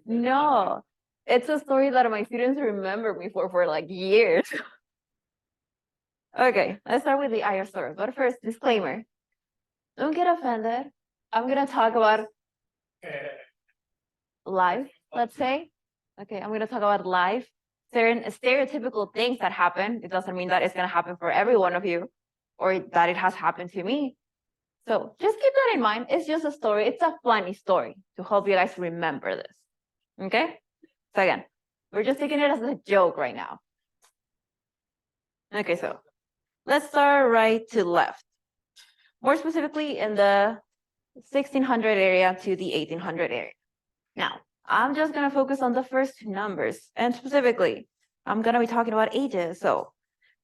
No, it's a story that my students remember me for like years. Okay, let's start with the IR story. But first, disclaimer. Don't get offended. I'm gonna talk about life, let's say. Okay, I'm gonna talk about life. Certain stereotypical things that happen. It doesn't mean that it's gonna happen for every one of you or that it has happened to me. So just keep that in mind. It's just a story. It's a funny story to help you guys remember this. Okay? So again, we're just taking it as a joke right now. Okay, so let's start right to left. More specifically in the 1600 area to the 1800 area. Now, I'm just going to focus on the first two numbers. And specifically, I'm going to be talking about ages. So,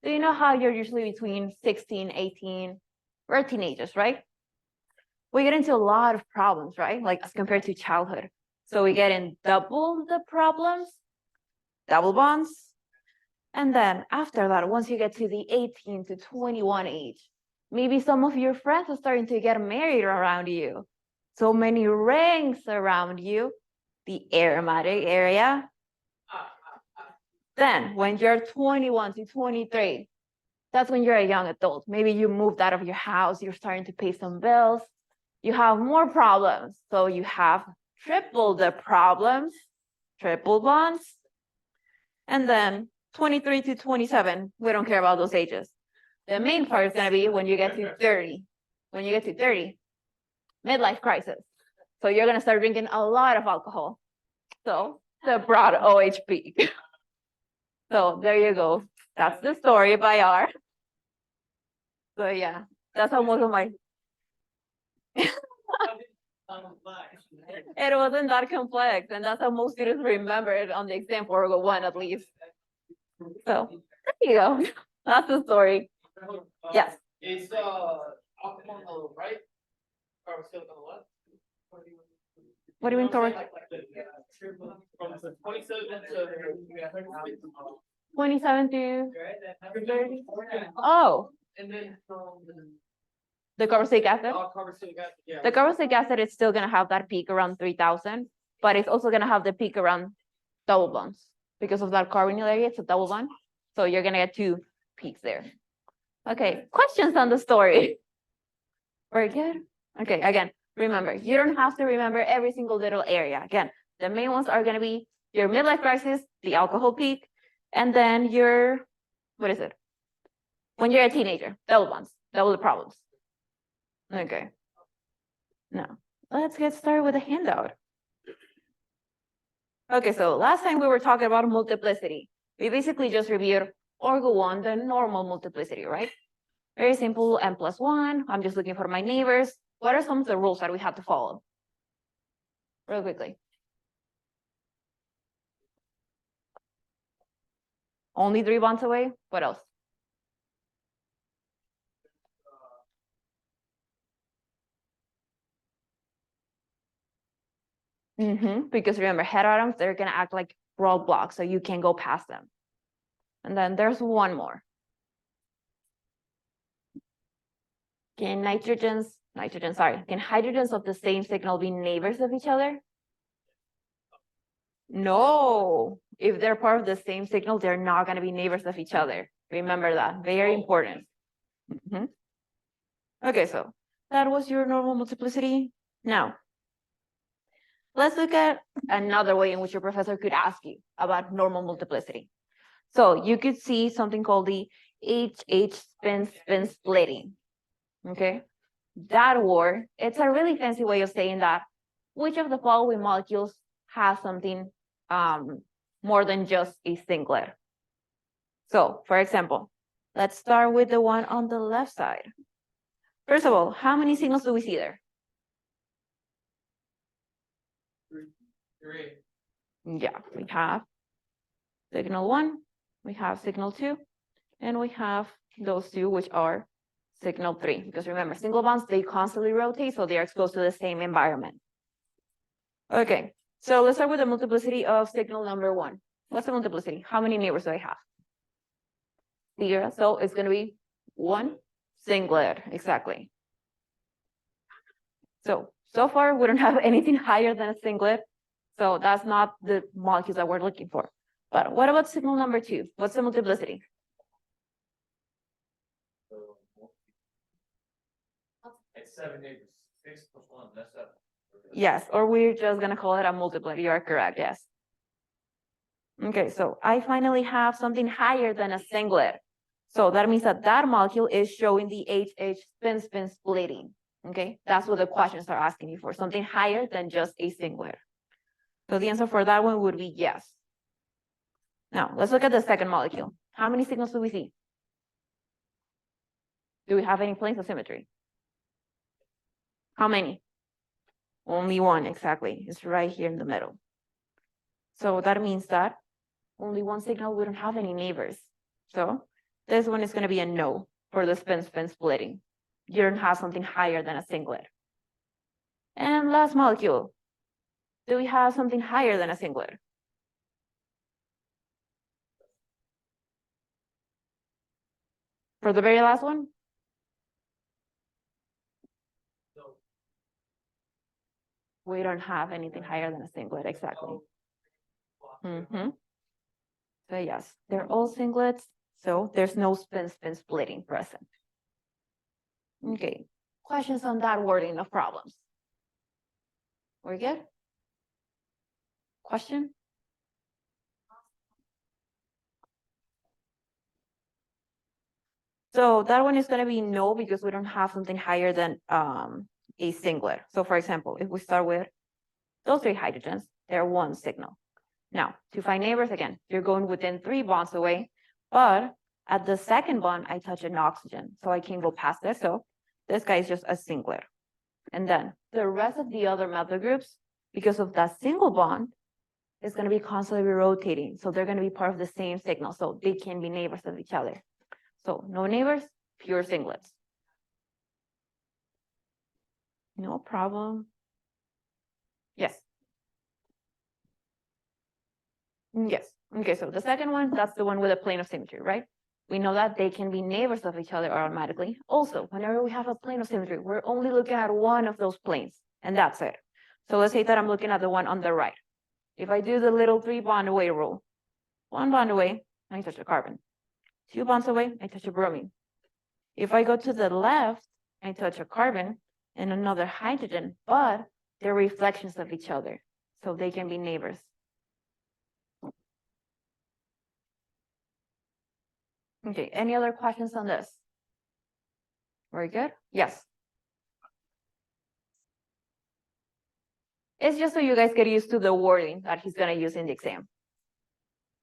do you know how you're usually between 16, 18? We're teenagers, right? We get into a lot of problems, right? Like as compared to childhood. So we get in double the problems, double bonds. And then after that, once you get to the 18 to 21 age, maybe some of your friends are starting to get married around you. So many rings around you, the aromatic area. Then when you're 21 to 23, that's when you're a young adult. Maybe you moved out of your house, you're starting to pay some bills, you have more problems. So you have triple the problems, triple bonds. And then 23 to 27, we don't care about those ages. The main part is going to be when you get to 30. When you get to 30, midlife crisis. So you're going to start drinking a lot of alcohol. So the broad OH peak. So there you go. That's the story by R. So yeah, that's how most of my... It wasn't that complex, and that's how most students remember it on the exam for one at least. So there you go. That's the story. Yes. Is alcohol on the right or still on the left? What do you mean towards? From 27 to 27 to 30. Oh, and then from the carboxylic acid. carboxylic acid, yeah. The carboxylic acid is still going to have that peak around 3,000, but it's also going to have the peak around double bonds because of that carbonyl area. It's a double bond. So you're going to get two peaks there. Okay, questions on the story? Very good. Okay, again, remember, you don't have to remember every single little area. Again, the main ones are going to be your midlife crisis, the alcohol peak, and then your, what is it? When you're a teenager, double bonds, double the problems. Okay. Now, let's get started with the handout. Okay, so last time we were talking about multiplicity. We basically just reviewed Orgo 1, the normal multiplicity, right? Very simple, n+1. I'm just looking for my neighbors. What are some of the rules that we have to follow? Real quickly. Only 3 bonds away? What else? Because remember, heteroatoms, they're going to act like roadblocks, so you can't go past them. And then there's one more. Can hydrogens of the same signal be neighbors of each other? No. If they're part of the same signal, they're not going to be neighbors of each other. Remember that. Very important. Okay, so that was your normal multiplicity. Now, let's look at another way in which your professor could ask you about normal multiplicity. So you could see something called the HH spin splitting. Okay, that word, it's a really fancy way of saying that which of the following molecules has something more than just a singlet. So, for example, let's start with the one on the left side. First of all, how many signals do we see there? 3. Yeah, we have signal 1, we have signal 2, and we have those two, which are signal 3. Because remember, single bonds, they constantly rotate, so they are exposed to the same environment. Okay, so let's start with the multiplicity of signal number 1. What's the multiplicity? How many neighbors do I have? 0, so it's going to be 1 singlet, exactly. So far, we don't have anything higher than a singlet. So that's not the molecules that we're looking for. But what about signal number 2? What's the multiplicity? It's 7 neighbors, 6 plus 1, that's 7. Yes, or we're just gonna call it a multiplet. You are correct, yes. Okay, so I finally have something higher than a singlet. So that means that that molecule is showing the HH spin-spin splitting. Okay, that's what the questions are asking you for, something higher than just a singlet. So the answer for that one would be yes. Now, let's look at the second molecule. How many signals do we see? Do we have any planes of symmetry? How many? Only one, exactly. It's right here in the middle. So that means that only one signal wouldn't have any neighbors. So this one is going to be a no for the spin-spin splitting. You don't have something higher than a singlet. And last molecule. Do we have something higher than a singlet? For the very last one? No. We don't have anything higher than a singlet, exactly. So yes, they're all singlets, so there's no spin-spin splitting present. Okay, questions on that wording of problems? We're good? Question? So that one is gonna be no, because we don't have something higher than a singlet. So for example, if we start with those 3 hydrogens, they're one signal. Now, to find neighbors, again, you're going within 3 bonds away, but at the second bond, I touch an oxygen, so I can go past this. So this guy is just a singlet. And then the rest of the other methyl groups, because of that single bond, is going to be constantly rotating. So they're going to be part of the same signal, so they can be neighbors of each other. So no neighbors, pure singlets. No problem. Yes. Yes. Okay, so the second one, that's the one with a plane of symmetry, right? We know that they can be neighbors of each other automatically. Also, whenever we have a plane of symmetry, we're only looking at one of those planes, and that's it. So let's say that I'm looking at the one on the right. If I do the little 3 bond away rule, 1 bond away, I touch a carbon. 2 bonds away, I touch a bromine. If I go to the left, I touch a carbon and another hydrogen, but they're reflections of each other, so they can be neighbors. Okay, any other questions on this? Very good. Yes. It's just so you guys get used to the wording that he's gonna use in the exam.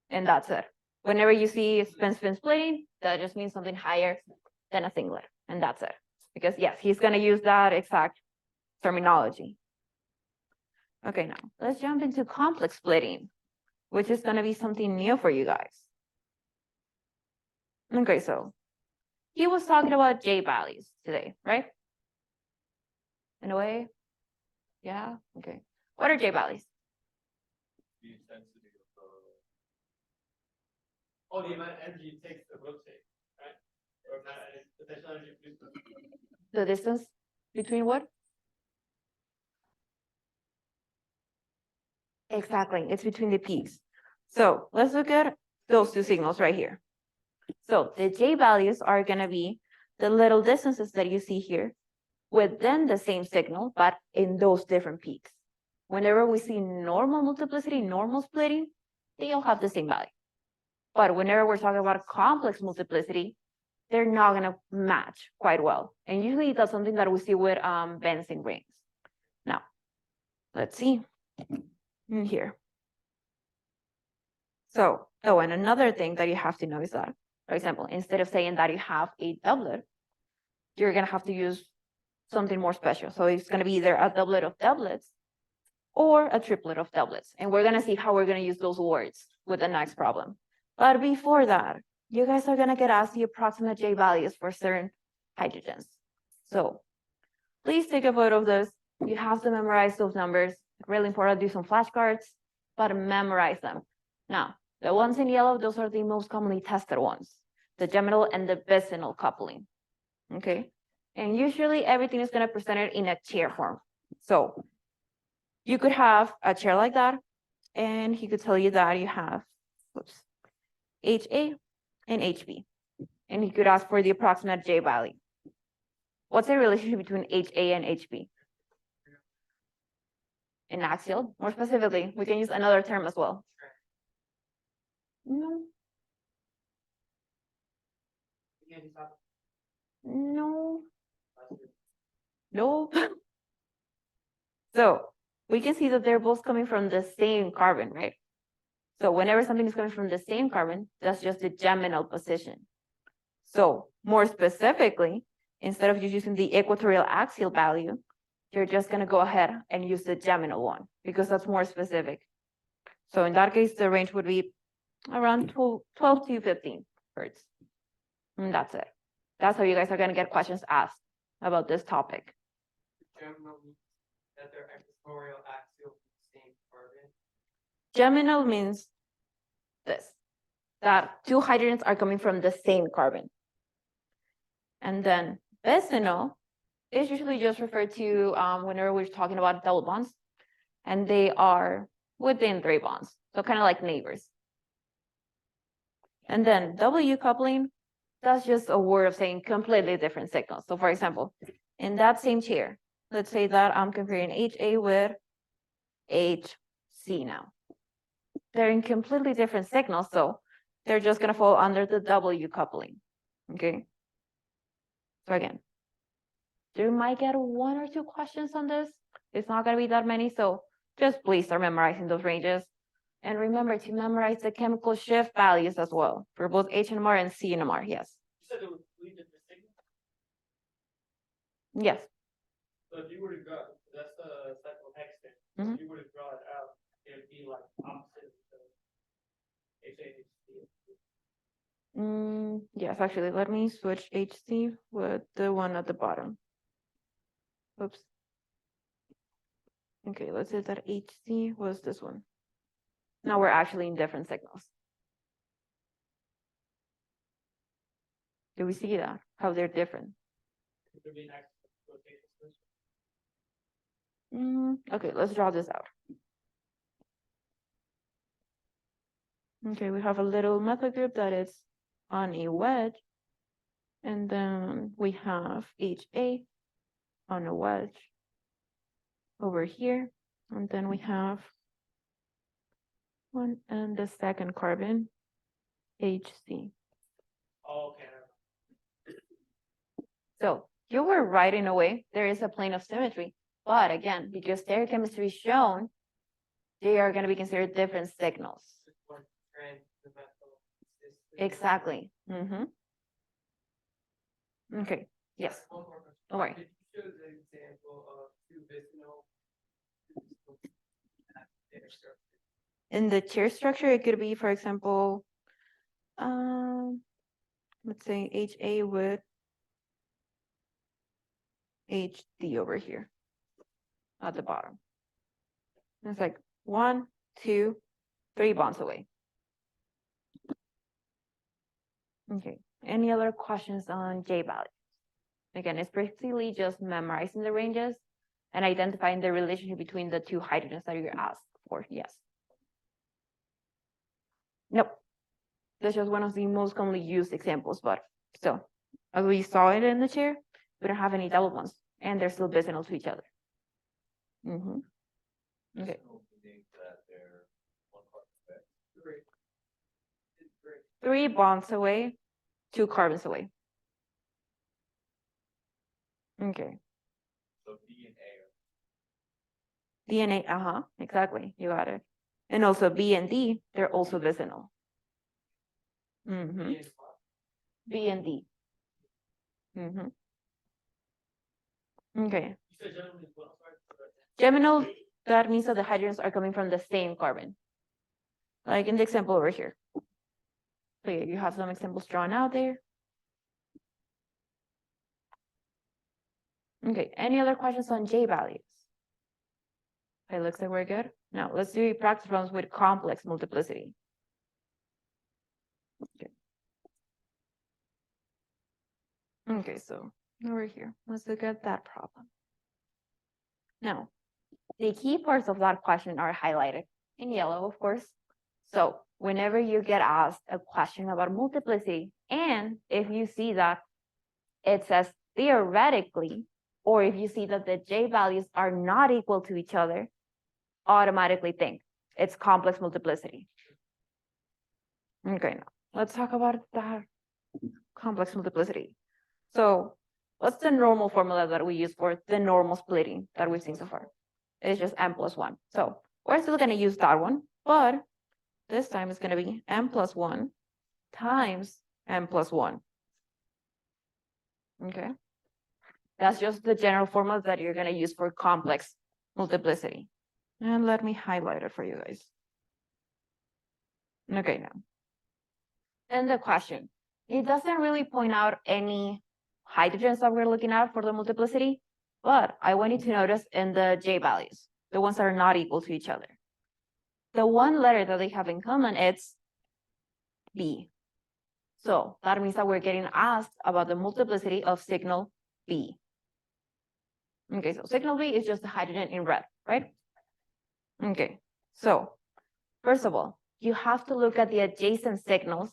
And that's it. Whenever you see spin-spin splitting, that just means something higher than a singlet, and that's it. Because yes, he's gonna use that exact terminology. Okay, now let's jump into complex splitting, which is gonna be something new for you guys. Okay, so he was talking about J values today, right? In a way? Yeah, okay. What are J values? The intensity of Oh, the amount of energy it takes to rotate, right? Or potential energy produced. The distance between what? Exactly, it's between the peaks. So let's look at those 2 signals right here. So the J values are gonna be the little distances that you see here within the same signal, but in those different peaks. Whenever we see normal multiplicity, normal splitting, they all have the same value. But whenever we're talking about complex multiplicity, they're not gonna match quite well. And usually that's something that we see with benzene rings. Now, let's see in here. So, oh, and another thing that you have to know is that, for example, instead of saying that you have a doublet, you're gonna have to use something more special. So it's gonna be either a doublet of doublets or a triplet of doublets. And we're gonna see how we're gonna use those words with the next problem. But before that, you guys are gonna get asked the approximate J values for certain hydrogens. So please take a photo of this. You have to memorize those numbers. Really important, do some flashcards, but memorize them. Now, the ones in yellow, those are the most commonly tested ones, the geminal and the bisinal coupling, okay? And usually everything is gonna present it in a chair form. So you could have a chair like that, And he could tell you that you have, whoops, HA and HB. And he could ask for the approximate J value. What's the relationship between HA and HB? In axial, more specifically, we can use another term as well. No, Again, he's not- no, no. So we can see that they're both coming from the same carbon, right? So whenever something is coming from the same carbon, that's just the geminal position. So more specifically, instead of just using the equatorial axial value, you're just gonna go ahead and use the geminal one because that's more specific. So in that case, the range would be around 12 to 15 hertz. And that's it. That's how you guys are gonna get questions asked about this topic. Geminal means that they're equatorial axial with the same carbon. Geminal means this, that two hydrogens are coming from the same carbon. And then vicinal is usually just referred to whenever we're talking about double bonds, and they are within 3 bonds, so kind of like neighbors. And then W coupling, that's just a word of saying completely different signals. So for example, in that same chair, let's say that I'm comparing HA with HC now. They're in completely different signals, so they're just gonna fall under the W coupling, okay? So again, you might get 1 or 2 questions on this. It's not gonna be that many, so just please start memorizing those ranges. And remember to memorize the chemical shift values as well for both H-NMR and C-NMR, yes. You said there were 3 different signals, Yes, so if you were to go, that's the cyclohexane. Mhm. If you were to draw it out, it would be like opposite of the HAHC. yes, actually, let me switch HC with the one at the bottom. Oops. Okay, let's say that HC was this one. Now we're actually in different signals. Do we see that? How they're different? It would be an axial rotation switch. Okay, let's draw this out. Okay, we have a little methyl group that is on a wedge. And then we have HA on a wedge over here. And then we have one and the second carbon, HC. Oh, okay. So you were right in a way, there is a plane of symmetry. But again, because stereochemistry is shown, they are going to be considered different signals. Just one strand, the methyl. Exactly. Okay, yes. One more question. Don't worry. Did you show the example of 2 vicinal? In the chair structure, it could be, for example, let's say HA with HD over here at the bottom. It's like 1, 2, 3 bonds away. Okay, any other questions on J values? Again, it's basically just memorizing the ranges and identifying the relationship between the 2 hydrogens that you're asked for, yes. Nope. That's just one of the most commonly used examples, but still, as we saw it in the chair, we don't have any double bonds, and they're still vicinal to each other. Okay. Vicinal meaning that they're one carbon back. 3. It's 3. 3 bonds away, 2 carbons away. Okay. So B and A DNA, exactly, you got it. And also B and D, they're also vicinal. B and D. Okay. You said gentlemen as well, sorry. Geminal, that means that the hydrogens are coming from the same carbon. Like in the example over here. So yeah, you have some examples drawn out there. Okay, any other questions on J values? Okay, looks like we're good. Now let's do practice problems with complex multiplicity. Okay, so over here, let's look at that problem. Now, the key parts of that question are highlighted in yellow, of course. So whenever you get asked a question about multiplicity, and if you see that it says theoretically, or if you see that the J values are not equal to each other, automatically think it's complex multiplicity. Okay, now let's talk about that complex multiplicity. So what's the normal formula that we use for the normal splitting that we've seen so far? It's just m plus 1. So we're still going to use that one, but this time it's going to be m plus 1 times m plus 1. Okay. That's just the general formula that you're going to use for complex multiplicity. And let me highlight it for you guys. Okay, now. And the question, it doesn't really point out any hydrogens that we're looking at for the multiplicity, but I want you to notice in the J values, the ones that are not equal to each other. The one letter that they have in common, it's B. So that means that we're getting asked about the multiplicity of signal B. Okay, so signal B is just the hydrogen in red, right? Okay, so first of all, you have to look at the adjacent signals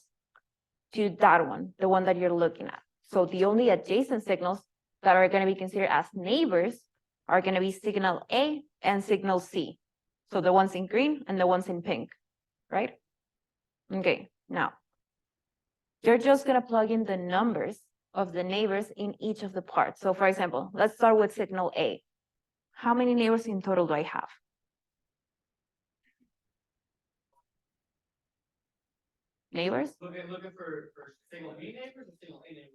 to that one, the one that you're looking at. So the only adjacent signals that are going to be considered as neighbors are going to be signal A and signal C. So the ones in green and the ones in pink, right? Okay, now you're just going to plug in the numbers of the neighbors in each of the parts. So for example, let's start with signal A. How many neighbors in total do I have? Neighbors? Looking for signal B neighbors or signal A neighbors?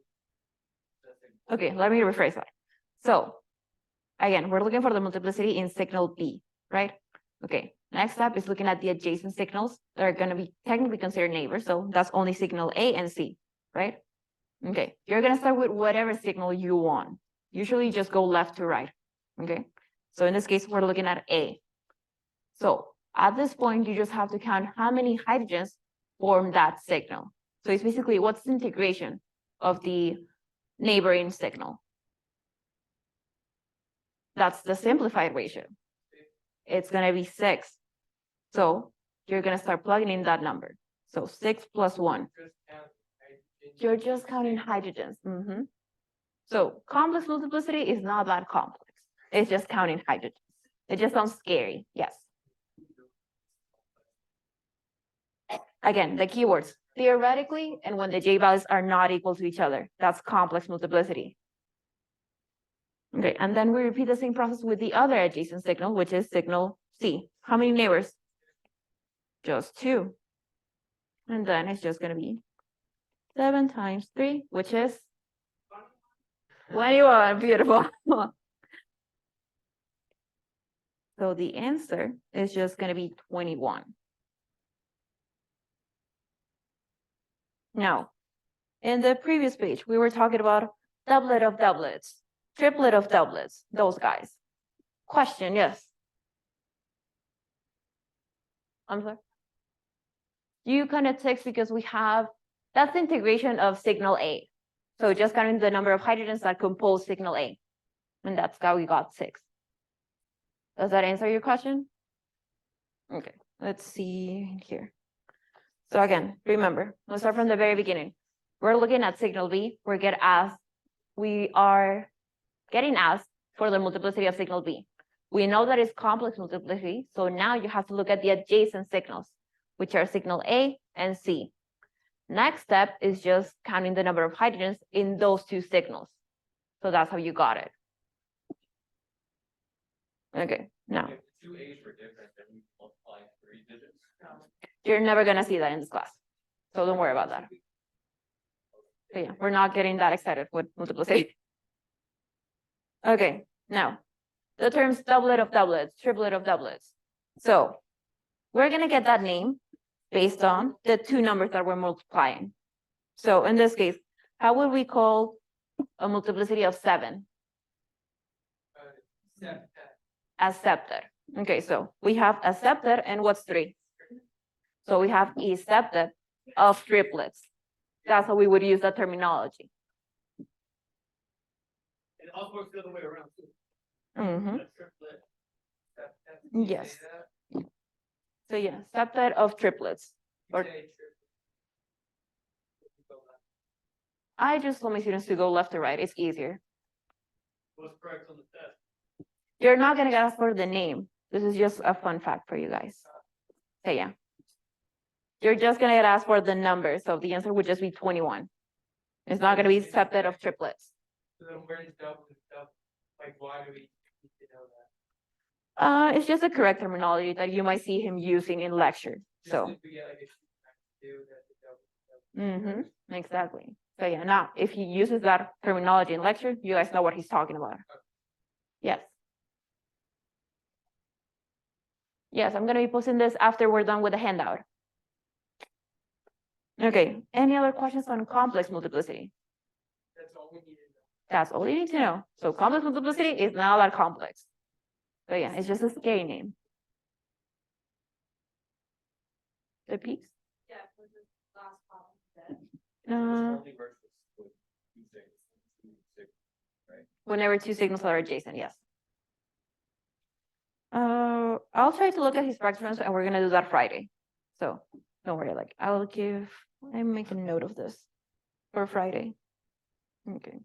Okay, let me rephrase that. So again, we're looking for the multiplicity in signal B, right? Okay, next step is looking at the adjacent signals that are going to be technically considered neighbors. So that's only signal A and C, right? Okay, you're going to start with whatever signal you want. Usually just go left to right, okay? So in this case, we're looking at A. So at this point, you just have to count how many hydrogens form that signal. So it's basically what's the integration of the neighboring signal. That's the simplified ratio. It's going to be 6. So you're going to start plugging in that number. So 6 plus 1. You're just counting hydrogens. So complex multiplicity is not that complex. It's just counting hydrogens. It just sounds scary. Yes. Again, the keywords, theoretically, and when the J values are not equal to each other. That's complex multiplicity. Okay, and then we repeat the same process with the other adjacent signal, which is signal C. How many neighbors? Just 2. And then it's just going to be 7 times 3, which is 21. Beautiful. So the answer is just going to be 21. Now, in the previous page, we were talking about doublet of doublets, triplet of doublets, those guys. Question, yes. I'm sorry. You kind of text because we have, that's the integration of signal A. So just counting the number of hydrogens that compose signal A. And that's how we got 6. Does that answer your question? Okay, let's see here. So again, remember, let's start from the very beginning. We're looking at signal B. We are getting asked for the multiplicity of signal B. We know that it's complex multiplicity, so now you have to look at the adjacent signals, which are signal A and C. Next step is just counting the number of hydrogens in those 2 signals. So that's how you got it. Okay, now. If the 2 A's were different, then we multiply 3 digits. You're never gonna see that in this class. So don't worry about that. But yeah, we're not getting that excited with multiplicity. Okay, now the terms doublet of doublets, triplet of doublets. So we're gonna get that name based on the 2 numbers that we're multiplying. So in this case, how would we call a multiplicity of 7? As septet. Okay, so we have a septet and what's 3? So we have a septet of triplets. That's how we would use that terminology. It also works the other way around too. Mhm. A triplet. Yes. So yeah, septet of triplets. Or- I just told my students to go left to right. It's easier. What's correct on the test? You're not gonna get asked for the name. This is just a fun fact for you guys. So yeah. You're just gonna get asked for the number, so the answer would just be 21. It's not gonna be septet of triplets. So then where is double, like, why do we need to know that? It's just a correct terminology that you might see him using in lecture, Just so. if we get like a do that's a double. Mm-hmm, exactly. So yeah, now, if he uses that terminology in lecture, you guys know what he's talking about. Yes. Yes, I'm gonna be posting this after we're done with the handout. Okay, any other questions on complex multiplicity? That's all we need to know. That's all you need to know. So complex multiplicity is not that complex. So yeah, it's just a scary name. The peaks? Yeah, for the last problem. This Uh, only works with two things, two six, right? whenever two signals are adjacent, yes. I'll try to look at his practice runs and we're gonna do that Friday. So don't worry, like I'm making a note of this for Friday. Okay.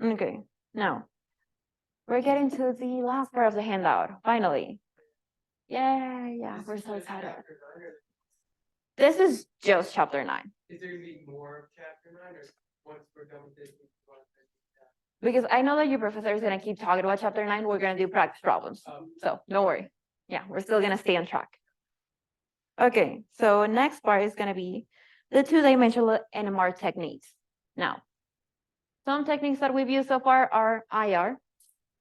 Okay, now we're getting to the last part of the handout, finally. Yeah, This we're is so just excited. chapter 9, or This is just chapter 9, is there gonna be more of chapter 9, or once we're done with this? we go on to the next chapter? because I know that your professor is gonna keep talking about chapter 9, we're gonna do practice problems. So don't worry. Yeah, we're still gonna stay on track. Okay, so next part is gonna be the two-dimensional NMR techniques. Now, some techniques that we've used so far are IR,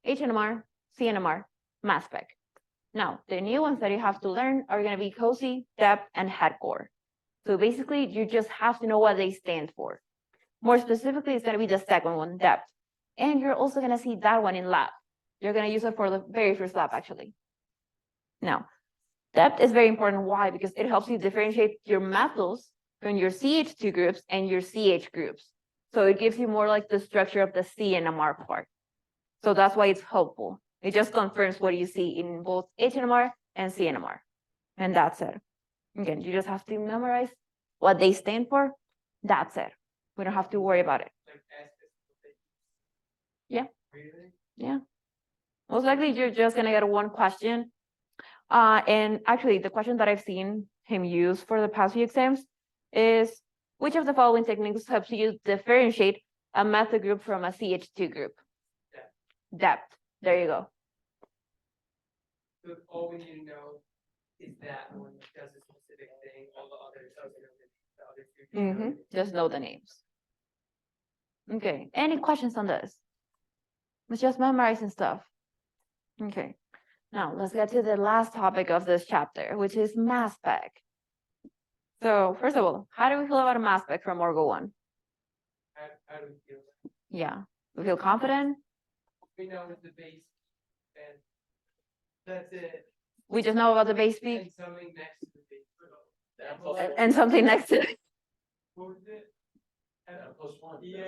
HNMR, CNMR, mass spec. Now, the new ones that you have to learn are gonna be COSI, DEP, and HADCOR. So basically, you just have to know what they stand for. More specifically, it's gonna be the second one, DEP. And you're also gonna see that one in lab. You're gonna use it for the very first lab, actually. Now, depth is very important. Why? Because it helps you differentiate your methyls from your CH2 groups and your CH groups. So it gives you more like the structure of the CNMR part. So that's why it's helpful. It just confirms what you see in both HNMR and CNMR. And that's it. Again, you just have to memorize what they stand for. That's it. We don't have to worry about it. Like, ask us what they- Yeah. Really? Most likely, you're just gonna get one question. And actually, the question that I've seen him use for the past few exams is, which of the following techniques helps you differentiate a methyl group from a CH2 group? Depth. Depth. There you go. So all we need to know is that one does a specific thing, all the others, the other two. just know Mm-hmm. it. Just know the names. Okay, any questions on this? It's just memorizing stuff. Okay, now let's get to the last topic of this chapter, which is mass spec. So first of all, how do we feel about a mass spec from Orgo 1? How do we feel? Yeah, we feel confident. We know it's the base, and that's it. We just know about the base peak And something next to the base. That plus and- one. and something next to it. What was it? That plus one. Yeah.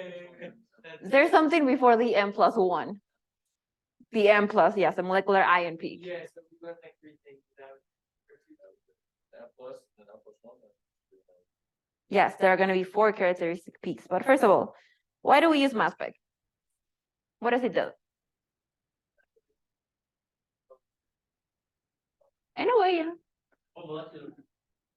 That's There's it. something before the M+1. The M plus, yes, the molecular ion peak. Yeah, so we went like 3 things without. That plus, then that plus one. Yes, there are going to be 4 characteristic peaks. But first of all, why do we use mass spec? What does it do? In a way, yeah. Oh, molecular.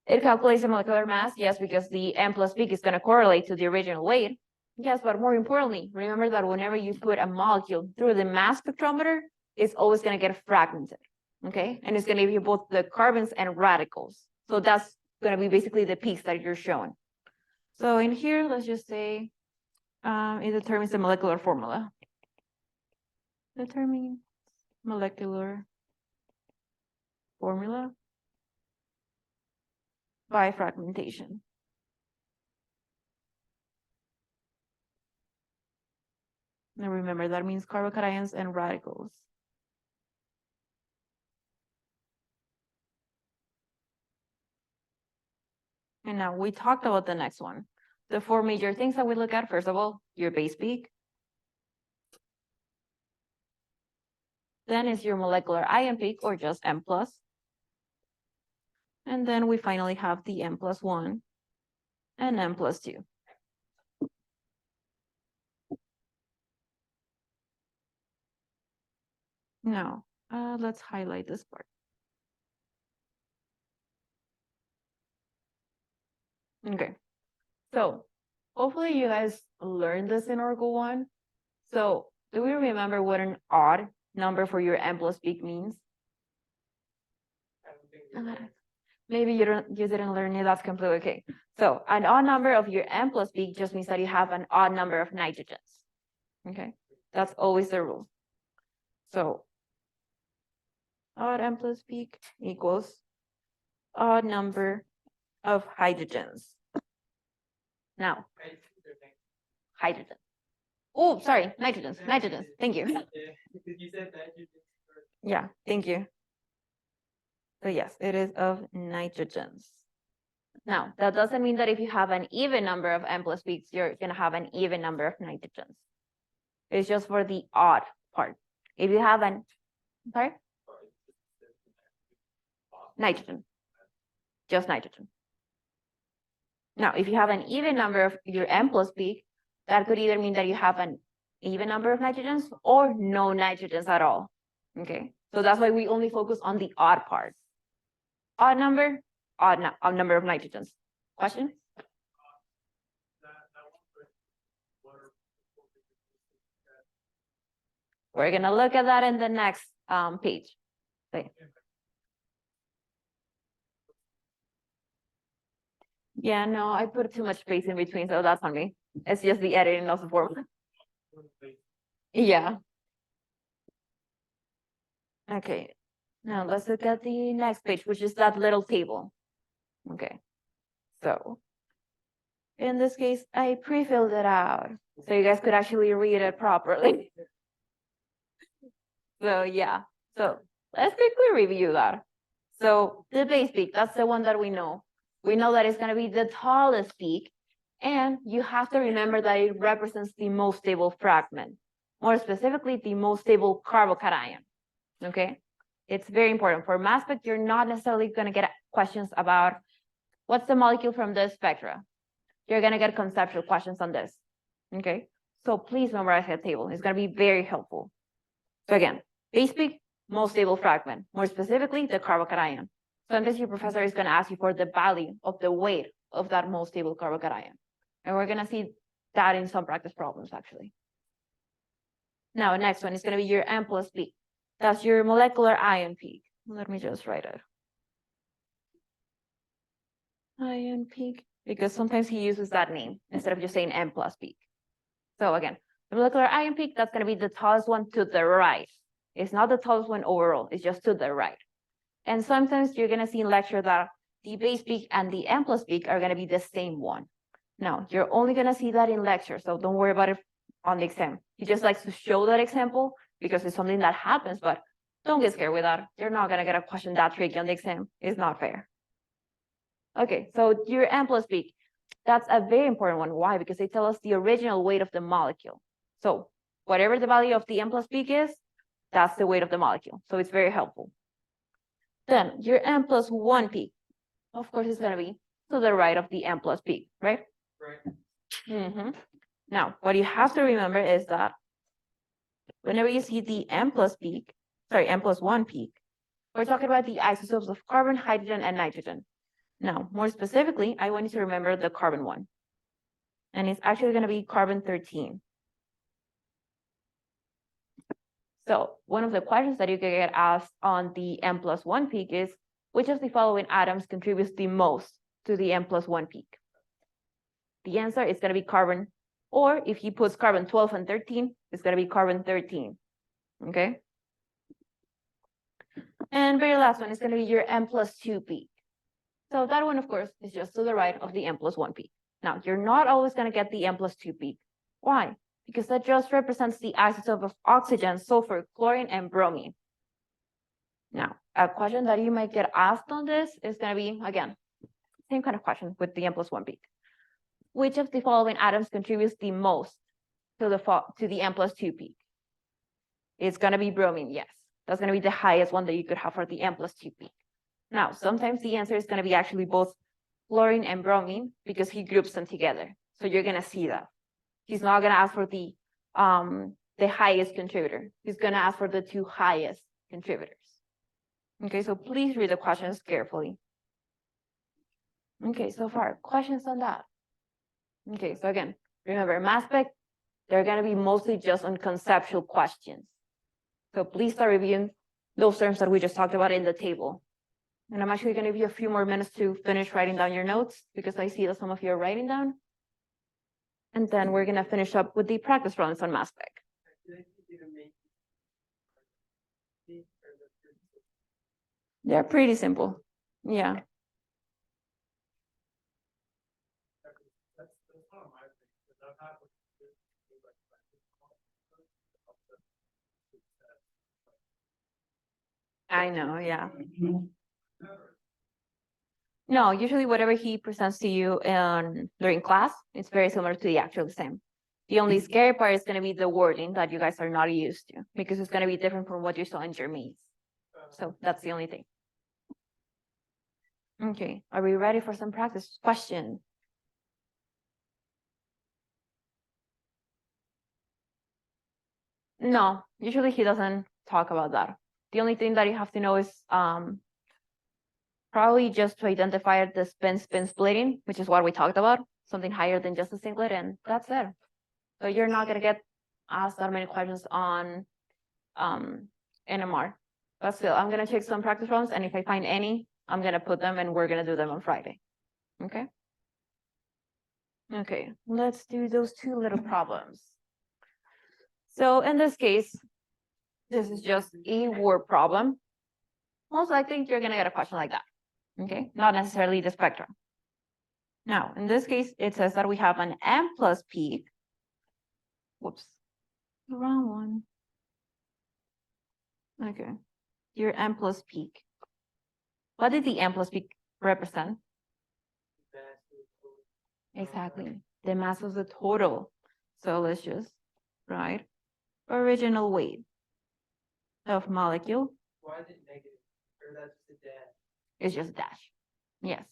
It calculates the molecular mass, yes, because the M plus peak is going to correlate to the original weight. Yes, but more importantly, remember that whenever you put a molecule through the mass spectrometer, it's always going to get fragmented, okay? And it's going to give you both the carbons and radicals. So that's going to be basically the peaks that you're showing. So in here, let's just say it determines the molecular formula. Determine molecular formula by fragmentation. Now remember, that means carbocations and radicals. And now we talked about the next one. The 4 major things that we look at, first of all, your base peak. Then is your molecular ion peak, or just M plus. And then we finally have the n+1 and n+2. Now, let's highlight this part. Okay, so hopefully you guys learned this in Oracle 1. So do we remember what an odd number for your n+ peak means? I don't think we know. Maybe you didn't learn it, that's completely okay. So an odd number of your n+ peak just means that you have an odd number of nitrogens. Okay, that's always the rule. So odd n+ peak equals odd number of hydrogens. Now, I think they're saying- hydrogen. Oh, sorry, nitrogens, thank you. Yeah, because you said nitrogen first. Yeah, thank you. So yes, it is of nitrogens. Now, that doesn't mean that if you have an even number of n+ peaks, you're gonna have an even number of nitrogens. It's just for the odd part. If you have an, sorry, nitrogen, just nitrogen. Now, if you have an even number of your n+ peak, that could either mean that you have an even number of nitrogens or no nitrogens at all. Okay, so that's why we only focus on the odd part. Odd number, odd number of nitrogens. Question? We're gonna look at that in the next page. Okay. Yeah, no, I put too much space in between, so that's on me. It's just the editing of the formula. Yeah. Okay, now let's look at the next page, which is that little table. Okay, so in this case, I pre-filled it out, so you guys could actually read it properly. So yeah, so let's quickly review that. So the base peak, that's the one that we know. We know that it's gonna be the tallest peak, and you have to remember that it represents the most stable fragment, more specifically, the most stable carbocation, okay? It's very important. For mass spec, you're not necessarily gonna get questions about what's the molecule from the spectra. You're gonna get conceptual questions on this, okay? So please memorize that table. It's gonna be very helpful. So again, base peak, most stable fragment, more specifically, the carbocation. Sometimes your professor is gonna ask you for the value of the weight of that most stable carbocation. And we're gonna see that in some practice problems, actually. Now, next one is gonna be your n+ peak. That's your molecular ion peak. Let me just write it. Ion peak, because sometimes he uses that name instead of just saying n+ peak. So again, the molecular ion peak, that's gonna be the tallest one to the right. It's not the tallest one overall, it's just to the right. And sometimes you're gonna see in lecture that the base peak and the n+ peak are gonna be the same one. Now, you're only gonna see that in lecture, so don't worry about it on the exam. He just likes to show that example because it's something that happens, but don't get scared with that. You're not gonna get a question that tricky on the exam. It's not fair. Okay, so your n+ peak, that's a very important one. Why? Because they tell us the original weight of the molecule. So whatever the value of the n+ peak is, that's the weight of the molecule. So it's very helpful. Then your n+1 peak, of course, is gonna be to the right of the n+ peak, right? Right. Now, what you have to remember is that whenever you see the n+1 peak, we're talking about the isotopes of carbon, hydrogen, and nitrogen. Now, more specifically, I want you to remember the carbon one. And it's actually gonna be carbon-13. So one of the questions that you can get asked on the n+1 peak is, which of the following atoms contributes the most to the n+1 peak? The answer is gonna be carbon, or if he puts carbon-12 and 13, it's gonna be carbon-13, okay? And very last one is gonna be your n+2 peak. So that one, of course, is just to the right of the n+1 peak. Now, you're not always gonna get the n+2 peak. Why? Because that just represents the isotope of oxygen, sulfur, chlorine, and bromine. Now, a question that you might get asked on this is gonna be, again, same kind of question with the n+1 peak. Which of the following atoms contributes the most to the n+2 peak? It's gonna be bromine, yes. That's gonna be the highest one that you could have for the n+2 peak. Now, sometimes the answer is gonna be actually both fluorine and bromine because he groups them together. So you're gonna see that. He's not gonna ask for the highest contributor. He's gonna ask for the two highest contributors. Okay, so please read the questions carefully. Okay, so far, questions on that? Okay, so again, remember, mass spec, they're gonna be mostly just on conceptual questions. So please start reviewing those terms that we just talked about in the table. And I'm actually gonna give you a few more minutes to finish writing down your notes because I see that some of you are writing down. And then we're gonna finish up with the practice problems on mass spec. I feel like you didn't make these are the pretty- They're pretty simple. Yeah. That's one of my things, because I've had with things like I know, yeah. No, usually whatever he presents to you during class, it's very similar to the actual exam. The only scary part is gonna be the wording that you guys are not used to, because it's gonna be different from what you saw in your mains. So that's the only thing. Okay, are we ready for some practice question? No, usually he doesn't talk about that. The only thing that you have to know is probably just to identify the spin splitting, which is what we talked about, something higher than just a singlet, and that's it. So you're not gonna get asked that many questions on NMR. But still, I'm gonna check some practice problems, and if I find any, I'm gonna put them and we're gonna do them on Friday. Okay? Okay, let's do those two little problems. So in this case, this is just a word problem. Most likely you're gonna get a question like that. Okay, not necessarily the spectrum. Now, in this case, it says that we have an M plus peak. Whoops, the wrong one. Okay, your M plus peak. What did the M plus peak represent? Exactly, the mass of the total. So let's just write original weight of molecule. Why is it negative? Or that's the dash? It's just a dash. Yes.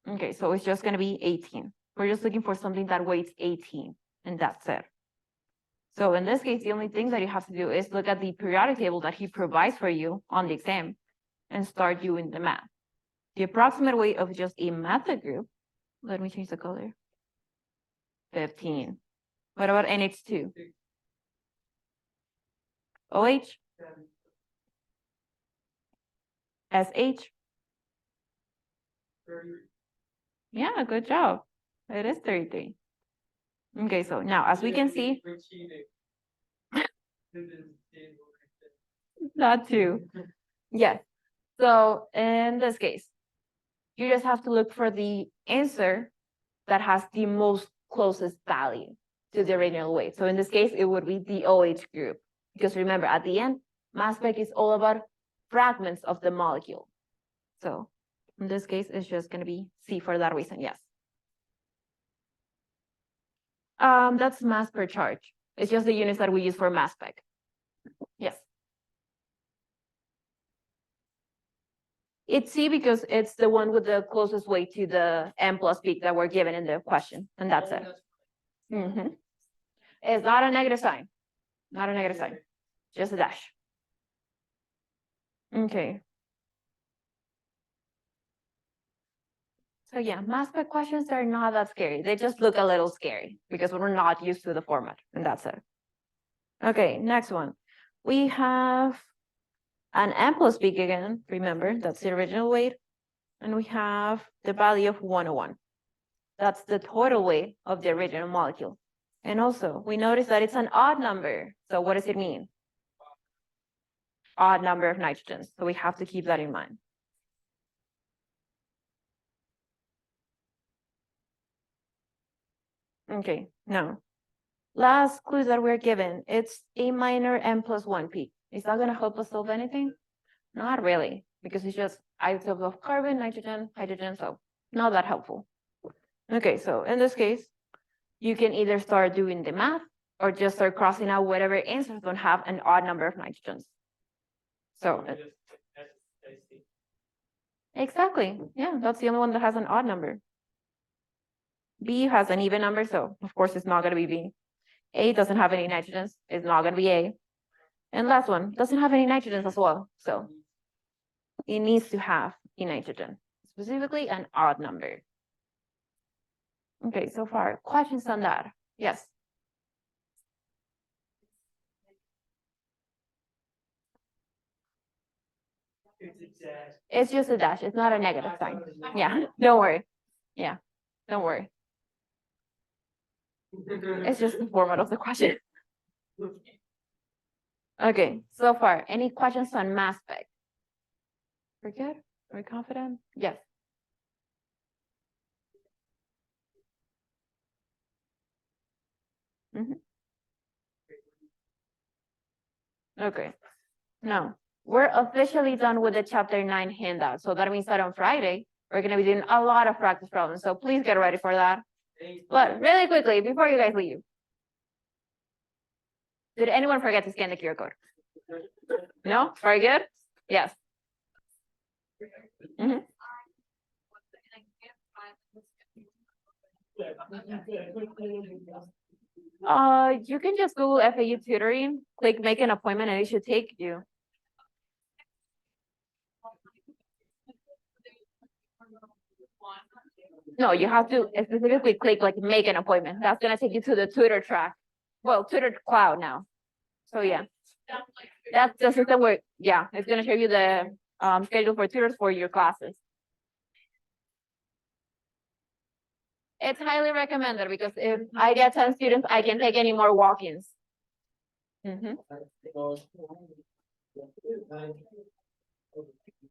Okay, so it's just gonna be 18. We're just looking for something that weighs 18, and that's it. So in this case, the only thing that you have to do is look at the periodic table that he provides for you on the exam and start doing the math. The approximate weight of just a method group, let me change the color. 15. What about NH2? OH, Seven, SH? 30. Yeah, good job. It is 33. Okay, so now as we can see, We're cheating. This is table. that too. Yes. So in this case, you just have to look for the answer that has the most closest value to the original weight. So in this case, it would be the OH group. Because remember, at the end, mass spec is all about fragments of the molecule. So in this case, it's just going to be C for that reason, yes. That's mass per charge. It's just the units that we use for mass spec. Yes. It's C because it's the one with the closest weight to the M plus peak that we're given in the question, and that's it. Mhm. It's not a negative sign, not a negative sign, just a dash. Okay. So yeah, mass spec questions are not that scary. They just look a little scary because we're not used to the format, and that's it. Okay, next one. We have an M plus peak again. Remember, that's the original weight. And we have the value of 101. That's the total weight of the original molecule. And also, we notice that it's an odd number. So what does it mean? Odd number of nitrogens. So we have to keep that in mind. Okay, now, last clue that we're given, it's a minor M plus 1 peak. Is that gonna help us solve anything? Not really, because it's just isotopes of carbon, nitrogen, hydrogen, so not that helpful. Okay, so in this case, you can either start doing the math or just start crossing out whatever answers don't have an odd number of nitrogens. So Exactly. Yeah, that's the only one that has an odd number. B has an even number, so of course it's not gonna be B. A doesn't have any nitrogens, it's not gonna be A. And last one, doesn't have any nitrogens as well, so it needs to have a nitrogen, specifically an odd number. Okay, so far, questions on that? Yes. It's a dash. It's just a dash, it's not a negative sign. Yeah, don't worry. Yeah, don't worry. It's just the format of the question. Okay, so far, any questions on mass spec? We're good? Are we confident? Yes. Mhm. Okay, now, we're officially done with the chapter 9 handout, so that means that on Friday, we're gonna be doing a lot of practice problems, so please get ready for that. But really quickly, before you guys leave. Did anyone forget to scan the QR code? No? Very good? Yes. Mhm. You can just Google FAU tutoring, click make an appointment, and it should take you. No, you have to specifically click like make an appointment. That's gonna take you to the tutor track. Well, tutor cloud now. So yeah, that's the system where, yeah, it's gonna show you the schedule for tutors for your classes. It's highly recommended because if I get 10 students, I can take any more walk-ins. Mhm.